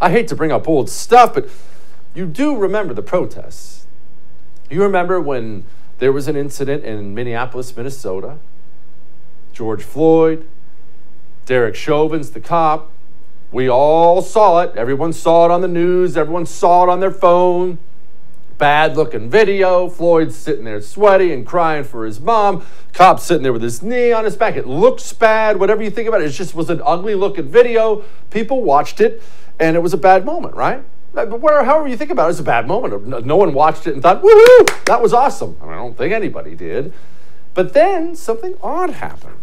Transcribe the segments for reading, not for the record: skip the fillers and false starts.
I hate to bring up old stuff, but you do remember the protests. You remember when there was an incident in Minneapolis, Minnesota. George Floyd, Derek Chauvin's the cop. We all saw it. Everyone saw it on the news. Everyone saw it on their phone. Bad looking video. Floyd's sitting there sweaty and crying for his mom. Cop sitting there with his knee on his back. It looks bad. Whatever you think about it, it just was an ugly looking video. People watched it and it was a bad moment, right? However you think about it, it's a bad moment. No one watched it and thought, woohoo, that was awesome. I don't think anybody did. But then something odd happened.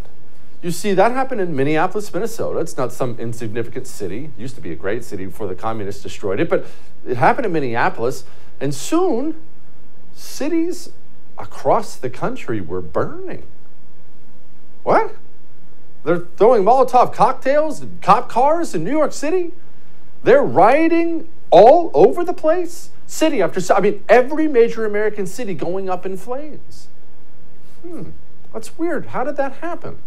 You see, that happened in Minneapolis, Minnesota. It's not some insignificant city. It used to be a great city before the communists destroyed it, but it happened in Minneapolis, and soon cities across the country were burning. What? They're throwing Molotov cocktails and cop cars in New York City? They're rioting all over the place? City after city. I mean, every major American city going up in flames. That's weird. How did that happen?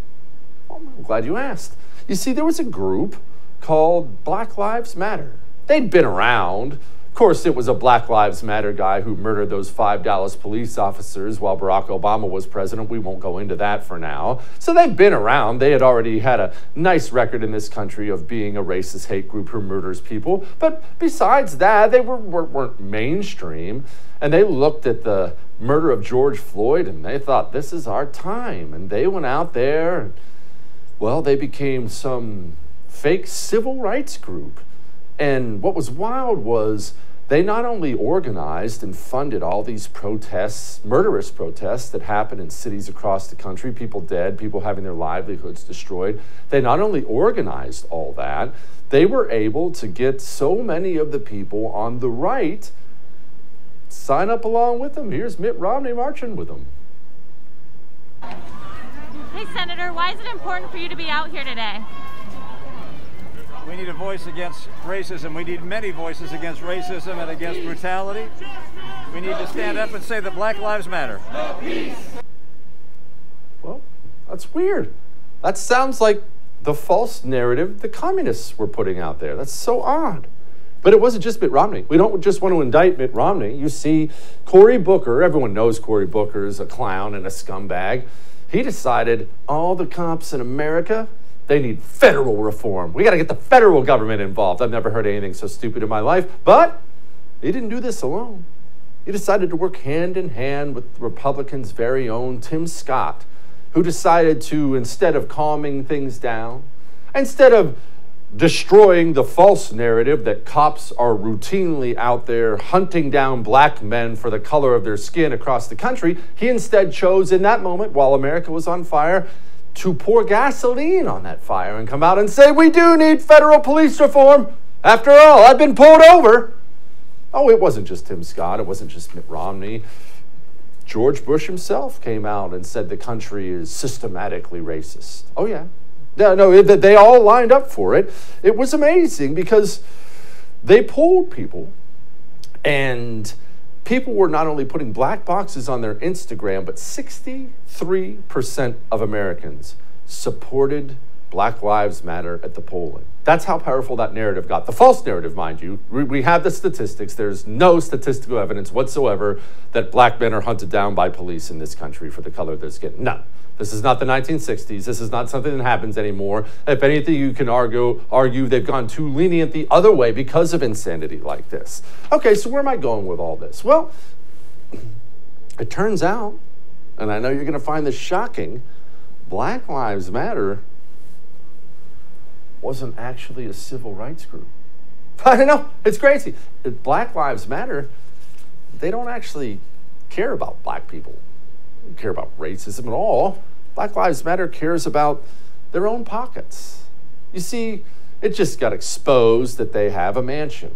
Well, I'm glad you asked. You see, there was a group called Black Lives Matter. They'd been around. Of course, it was a Black Lives Matter guy who murdered those 5 Dallas police officers while Barack Obama was president. We won't go into that for now. So they've been around. They had already had a nice record in this country of being a racist hate group who murders people. But besides that, they weren't mainstream. And they looked at the murder of George Floyd and they thought, this is our time. And they went out there and, well, they became some fake civil rights group. And what was wild was they not only organized and funded all these protests, murderous protests that happened in cities across the country, people dead, people having their livelihoods destroyed. They not only organized all that, they were able to get so many of the people on the right sign up along with them. Here's Mitt Romney marching with them. Hey, Senator, why is it important for you to be out here today? We need a voice against racism. We need many voices against racism and against brutality. We need to stand up and say that Black Lives Matter. Well, that's weird. That sounds like the false narrative the communists were putting out there. That's so odd. But it wasn't just Mitt Romney. We don't just want to indict Mitt Romney. You see, Cory Booker, everyone knows Cory Booker is a clown and a scumbag. He decided all the cops in America, they need federal reform. We got to get the federal government involved. I've never heard anything so stupid in my life. But he didn't do this alone. He decided to work hand in hand with Republicans' very own Tim Scott, who decided to, instead of calming things down, instead of destroying the false narrative that cops are routinely out there hunting down black men for the color of their skin across the country, he instead chose in that moment, while America was on fire, to pour gasoline on that fire and come out and say, we do need federal police reform. After all, I've been pulled over. Oh, it wasn't just Tim Scott. It wasn't just Mitt Romney. George Bush himself came out and said the country is systematically racist. Oh, yeah. No, they all lined up for it. It was amazing because they polled people, and people were not only putting black boxes on their Instagram, but 63% of Americans supported Black Lives Matter at the polling. That's how powerful that narrative got. The false narrative, mind you. We have the statistics. There's no statistical evidence whatsoever that black men are hunted down by police in this country for the color of their skin. None. This is not the 1960s. This is not something that happens anymore. If anything, you can argue they've gone too lenient the other way because of insanity like this. Okay, so where am I going with all this? Well, it turns out, and I know you're going to find this shocking, Black Lives Matter wasn't actually a civil rights group. I know, it's crazy. Black Lives Matter, they don't actually care about black people. They don't care about racism at all. Black Lives Matter cares about their own pockets. You see, it just got exposed that they have a mansion.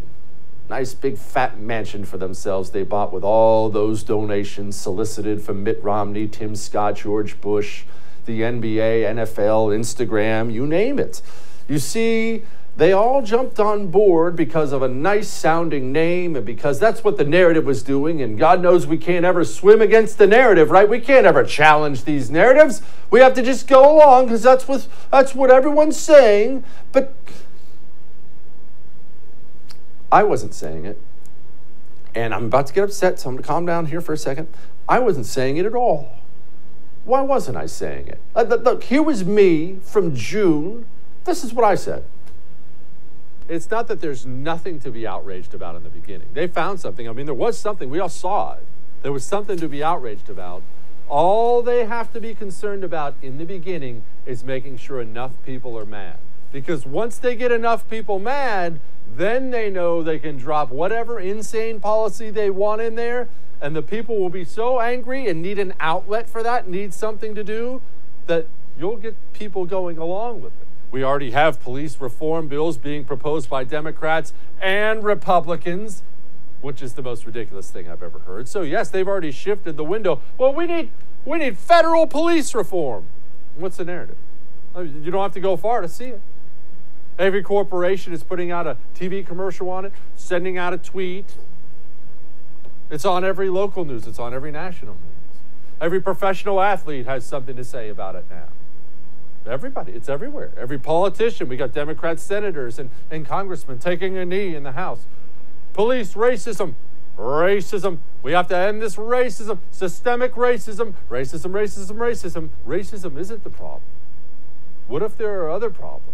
Nice big fat mansion for themselves they bought with all those donations solicited from Mitt Romney, Tim Scott, George Bush, the NBA, NFL, Instagram, you name it. You see, they all jumped on board because of a nice sounding name and because that's what the narrative was doing, and God knows we can't ever swim against the narrative, right? We can't ever challenge these narratives. We have to just go along because that's what everyone's saying. But I wasn't saying it. And I'm about to get upset, so I'm going to calm down here for a second. I wasn't saying it at all. Why wasn't I saying it? Look, here was me from June. This is what I said. It's not that there's nothing to be outraged about in the beginning. They found something. I mean, there was something. We all saw it. There was something to be outraged about. All they have to be concerned about in the beginning is making sure enough people are mad. Because once they get enough people mad, then they know they can drop whatever insane policy they want in there, and the people will be so angry and need an outlet for that, need something to do, that you'll get people going along with it. We already have police reform bills being proposed by Democrats and Republicans, which is the most ridiculous thing I've ever heard. So yes, they've already shifted the window. Well, we need federal police reform. What's the narrative? You don't have to go far to see it. Every corporation is putting out a TV commercial on it, sending out a tweet. It's on every local news. It's on every national news. Every professional athlete has something to say about it now. Everybody. It's everywhere. Every politician. We got Democrat senators and congressmen taking a knee in the House. Police racism. Racism. We have to end this racism. Systemic racism. Racism, racism, racism. Racism isn't the problem. What if there are other problems?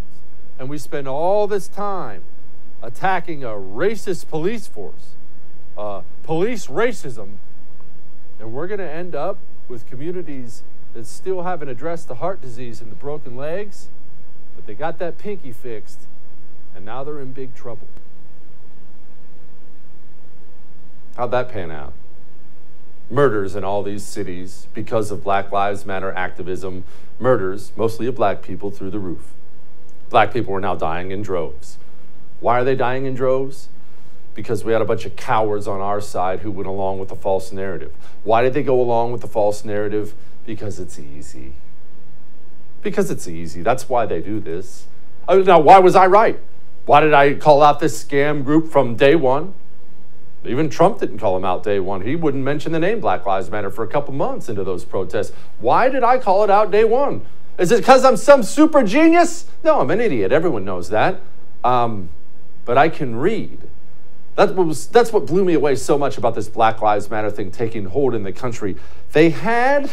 And we spend all this time attacking a racist police force, police racism, and we're going to end up with communities that still haven't addressed the heart disease and the broken legs, but they got that pinky fixed, and now they're in big trouble. How'd that pan out? Murders in all these cities because of Black Lives Matter activism, murders, mostly of black people, through the roof. Black people are now dying in droves. Why are they dying in droves? Because we had a bunch of cowards on our side who went along with the false narrative. Why did they go along with the false narrative? Because it's easy. Because it's easy. That's why they do this. Now, why was I right? Why did I call out this scam group from day one? Even Trump didn't call them out day one. He wouldn't mention the name Black Lives Matter for a couple months into those protests. Why did I call it out day one? Is it because I'm some super genius? No, I'm an idiot. Everyone knows that. But I can read. That's what blew me away so much about this Black Lives Matter thing taking hold in the country. They had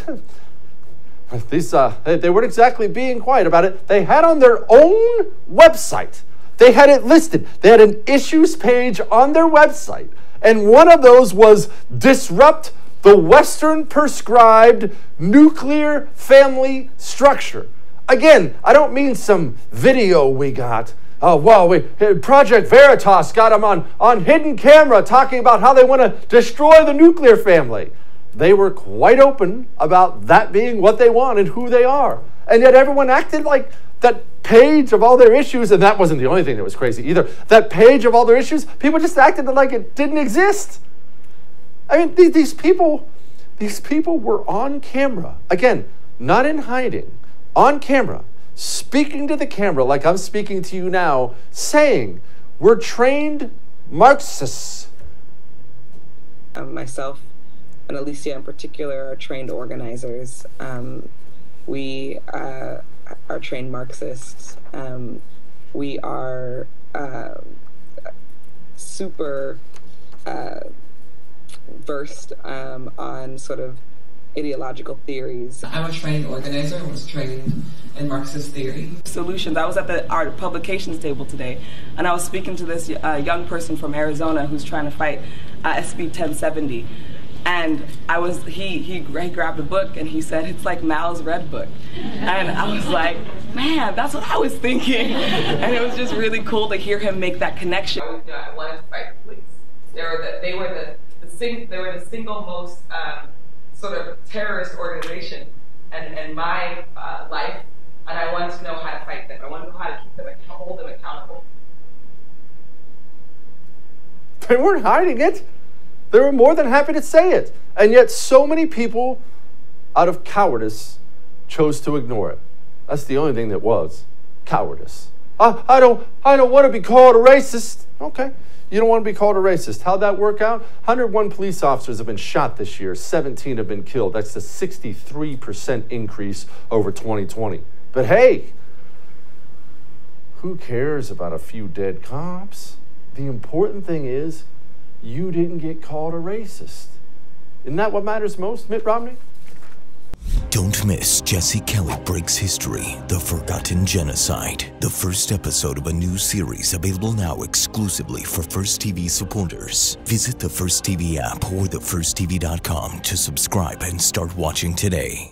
they weren't exactly being quiet about it. They had on their own website. They had it listed. They had an issues page on their website. And one of those was disrupt the Western prescribed nuclear family structure. Again, I don't mean some video we got. Oh, well, Project Veritas got them on hidden camera talking about how they want to destroy the nuclear family. They were quite open about that being what they want and who they are. And yet everyone acted like that page of all their issues, and that wasn't the only thing that was crazy either. That page of all their issues, people just acted like it didn't exist. I mean, these people were on camera. Again, not in hiding, on camera, speaking to the camera like I'm speaking to you now, saying, we're trained Marxists. Myself and Alicia in particular are trained organizers. We are trained Marxists. We are super versed on sort of ideological theories. I'm a trained organizer. I was trained in Marxist theory. Solutions. I was at our publications table today, and I was speaking to this young person from Arizona who's trying to fight SB 1070. And he grabbed a book and he said, it's like Mao's Red Book. And I was like, man, that's what I was thinking. And it was just really cool to hear him make that connection. I wanted to fight the police. They were the single most sort of terrorist organization in my life, and I wanted to know how to fight them. I wanted to know how to keep them, hold them accountable. They weren't hiding it. They were more than happy to say it. And yet so many people, out of cowardice, chose to ignore it. That's the only thing that was. Cowardice. I don't want to be called a racist. Okay. You don't want to be called a racist. How'd that work out? 101 police officers have been shot this year. 17 have been killed. That's a 63% increase over 2020. But hey, who cares about a few dead cops? The important thing is you didn't get called a racist. Isn't that what matters most, Mitt Romney? Don't miss Jesse Kelly Breaks History, The Forgotten Genocide, the first episode of a new series available now exclusively for First TV supporters. Visit the First TV app or thefirsttv.com to subscribe and start watching today.